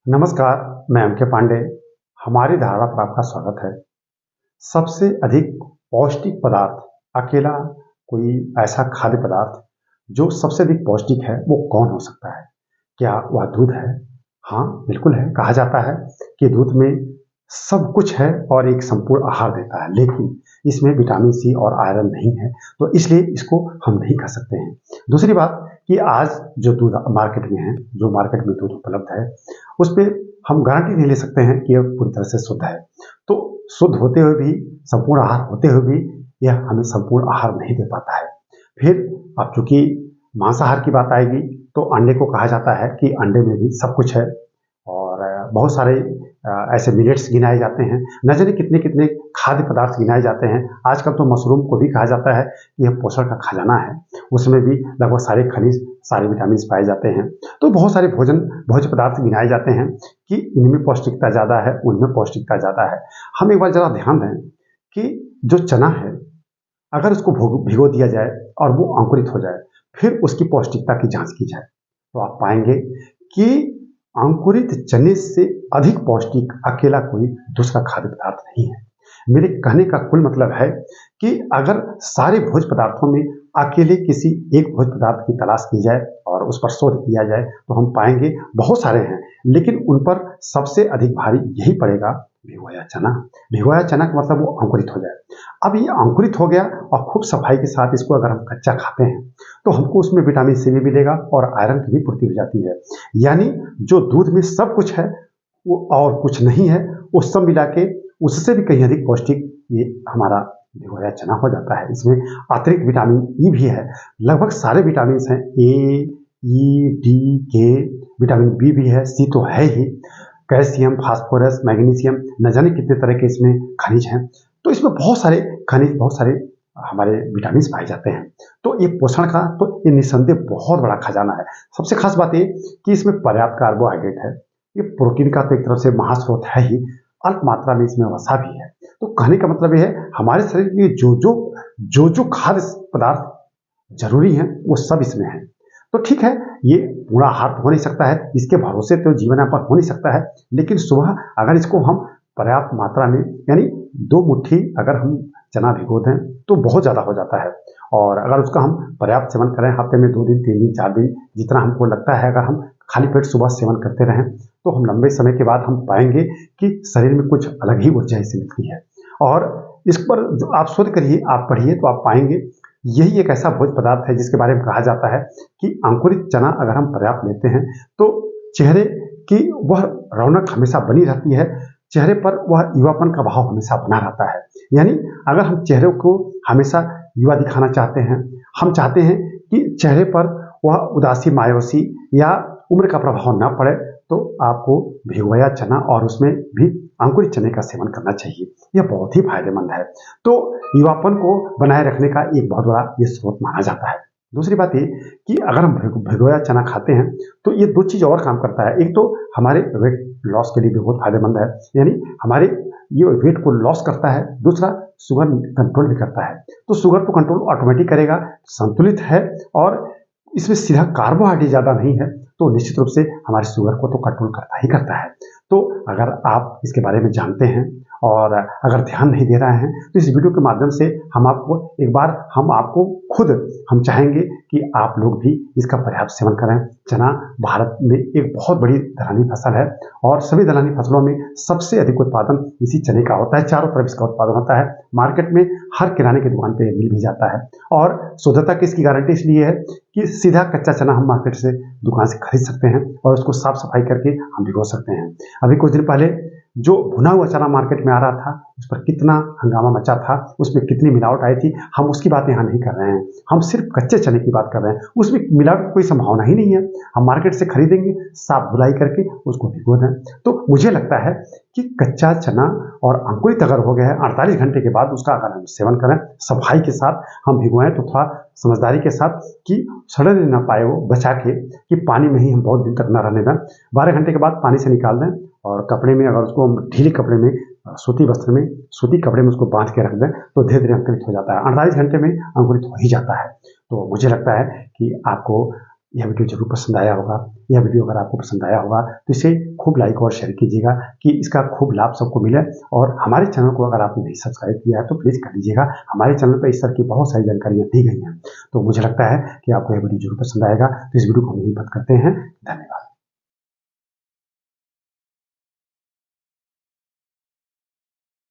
नमस्कार, मैं एम के पांडे। हमारी धारणा पर आपका स्वागत है। सबसे अधिक पौष्टिक पदार्थ अकेला कोई ऐसा खाद्य पदार्थ जो सबसे अधिक पौष्टिक है, वो कौन हो सकता है? क्या वह दूध है? हाँ, बिल्कुल है। कहा जाता है कि दूध में सब कुछ है और एक संपूर्ण आहार देता है, लेकिन इसमें विटामिन सी और आयरन नहीं है, तो इसलिए इसको हम नहीं खा सकते हैं। दूसरी बात कि आज जो दूध मार्केट में है, जो मार्केट में दूध उपलब्ध है, उस पे हम गारंटी नहीं ले सकते हैं कि यह पूरी तरह से शुद्ध है। तो शुद्ध होते हुए भी, संपूर्ण आहार होते हुए भी, यह हमें संपूर्ण आहार नहीं दे पाता है। फिर अब चूंकि मांसाहार की बात आएगी, तो अंडे को कहा जाता है कि अंडे में भी सब कुछ है और बहुत सारे ऐसे मिलेट्स गिनाए जाते हैं, न जाने कितने कितने खाद्य पदार्थ गिनाए जाते हैं। आजकल तो मशरूम को भी कहा जाता है कि यह पोषण का खजाना है, उसमें भी लगभग सारे खनिज, सारे विटामिन पाए जाते हैं। तो बहुत सारे भोज्य पदार्थ गिनाए जाते हैं कि इनमें पौष्टिकता ज़्यादा है, उनमें पौष्टिकता ज़्यादा है। हम एक बार ज़रा ध्यान दें कि जो चना है, अगर उसको भिगो दिया जाए और वो अंकुरित हो जाए, फिर उसकी पौष्टिकता की जांच की जाए, तो आप पाएंगे कि अंकुरित चने से अधिक पौष्टिक अकेला कोई दूसरा खाद्य पदार्थ नहीं है। मेरे कहने का कुल मतलब है कि अगर सारे भोज्य पदार्थों में अकेले किसी एक भोज्य पदार्थ की तलाश की जाए और उस पर शोध किया जाए, तो हम पाएंगे बहुत सारे हैं, लेकिन उन पर सबसे अधिक भारी यही पड़ेगा, भिगोया चना। भिगोया चना का मतलब वो अंकुरित हो जाए। अब ये अंकुरित हो गया और खूब सफाई के साथ इसको अगर हम कच्चा खाते हैं, तो हमको उसमें विटामिन सी भी मिलेगा और आयरन की भी पूर्ति हो जाती है। यानी जो दूध में सब कुछ है वो और कुछ नहीं है, वो सब मिला के उससे भी कहीं अधिक पौष्टिक ये हमारा भिगोया चना हो जाता है। इसमें अतिरिक्त विटामिन ई भी है, लगभग सारे विटामिन हैं, ए, ई, डी, के, विटामिन बी भी है, सी तो है ही, कैल्शियम, फास्फोरस, मैग्नीशियम, न जाने कितने तरह के इसमें खनिज हैं। तो इसमें बहुत सारे खनिज, बहुत सारे हमारे विटामिन पाए जाते हैं। तो ये पोषण का तो ये निस्संदेह बहुत बड़ा खजाना है। सबसे खास बात ये कि इसमें पर्याप्त कार्बोहाइड्रेट है। ये प्रोटीन का तो एक तरफ से महास्रोत है ही, अल्प मात्रा में इसमें वसा भी है। तो कहने का मतलब ये है, हमारे शरीर के लिए जो खाद्य पदार्थ जरूरी हैं, वो सब इसमें है। तो ठीक है, ये पूरा आहार तो हो नहीं सकता है, इसके भरोसे तो जीवन यापन हो नहीं सकता है, लेकिन सुबह अगर इसको हम पर्याप्त मात्रा में, यानी 2 मुट्ठी अगर हम चना भिगो दें, तो बहुत ज़्यादा हो जाता है। और अगर उसका हम पर्याप्त सेवन करें, हफ्ते में 2 दिन, 3 दिन, 4 दिन, जितना हमको लगता है, अगर हम खाली पेट सुबह सेवन करते रहें, तो हम लंबे समय के बाद हम पाएंगे कि शरीर में कुछ अलग ही ऊर्जा इससे मिलती है। और इस पर जो आप शोध करिए, आप पढ़िए, तो आप पाएंगे यही एक ऐसा भोज्य पदार्थ है जिसके बारे में कहा जाता है कि अंकुरित चना अगर हम पर्याप्त लेते हैं, तो चेहरे की वह रौनक हमेशा बनी रहती है, चेहरे पर वह युवापन का भाव हमेशा बना रहता है। यानी अगर हम चेहरे को हमेशा युवा दिखाना चाहते हैं, हम चाहते हैं कि चेहरे पर वह उदासी, मायूसी या उम्र का प्रभाव ना पड़े, तो आपको भिगोया चना और उसमें भी अंकुरित चने का सेवन करना चाहिए। यह बहुत ही फायदेमंद है। तो युवापन को बनाए रखने का एक बहुत बड़ा ये स्रोत माना जाता है। दूसरी बात ये कि अगर हम भिगोया चना खाते हैं, तो ये 2 चीज़ और काम करता है। एक तो हमारे वेट लॉस के लिए भी बहुत फायदेमंद है, यानी हमारे ये वेट को लॉस करता है। दूसरा, शुगर कंट्रोल भी करता है। तो शुगर तो कंट्रोल ऑटोमेटिक करेगा, संतुलित है, और इसमें सीधा कार्बोहाइड्रेट ज़्यादा नहीं है, तो निश्चित रूप से हमारे शुगर को तो कंट्रोल करता ही करता है। तो अगर आप इसके बारे में जानते हैं और अगर ध्यान नहीं दे रहे हैं, तो इस वीडियो के माध्यम से हम आपको खुद हम चाहेंगे कि आप लोग भी इसका पर्याप्त सेवन करें। चना भारत में एक बहुत बड़ी दलहनी फसल है और सभी दलहनी फसलों में सबसे अधिक उत्पादन इसी चने का होता है। चारों तरफ इसका उत्पादन होता है। मार्केट में हर किराने की दुकान पे मिल भी जाता है, और शुद्धता की इसकी गारंटी इसलिए है कि सीधा कच्चा चना हम मार्केट से, दुकान से खरीद सकते हैं और उसको साफ सफाई करके हम भिगो सकते हैं। अभी कुछ दिन पहले जो भुना हुआ चना मार्केट में आ रहा था, उस पर कितना हंगामा मचा था, उसमें कितनी मिलावट आई थी, हम उसकी बात यहाँ नहीं कर रहे हैं। हम सिर्फ कच्चे चने की बात कर रहे हैं। उसमें मिलावट की कोई संभावना ही नहीं है। हम मार्केट से खरीदेंगे, साफ धुलाई करके उसको भिगो दें। तो मुझे लगता है कि कच्चा चना और अंकुरित अगर हो गया है, 48 घंटे के बाद उसका अगर हम सेवन करें, सफाई के साथ हम भिगोएं, तो थोड़ा समझदारी के साथ कि सड़ने ना पाए, वो बचा के कि पानी में ही हम बहुत दिन तक न रहने दें। 12 घंटे के बाद पानी से निकाल दें और कपड़े में, अगर उसको हम ढीले कपड़े में, सूती वस्त्र में, सूती कपड़े में उसको बांध के रख दें, तो धीरे धीरे अंकुरित हो जाता है। 48 घंटे में अंकुरित हो ही जाता है। तो मुझे लगता है कि आपको यह वीडियो ज़रूर पसंद आया होगा। यह वीडियो अगर आपको पसंद आया होगा तो इसे खूब लाइक और शेयर कीजिएगा कि इसका खूब लाभ सबको मिले। और हमारे चैनल को अगर आपने नहीं सब्सक्राइब किया है तो प्लीज़ कर लीजिएगा। हमारे चैनल पर इस तरह की बहुत सारी जानकारियाँ दी गई हैं। तो मुझे लगता है कि आपको यह वीडियो ज़रूर पसंद आएगा। तो इस वीडियो को हम यहीं बंद करते हैं। धन्यवाद।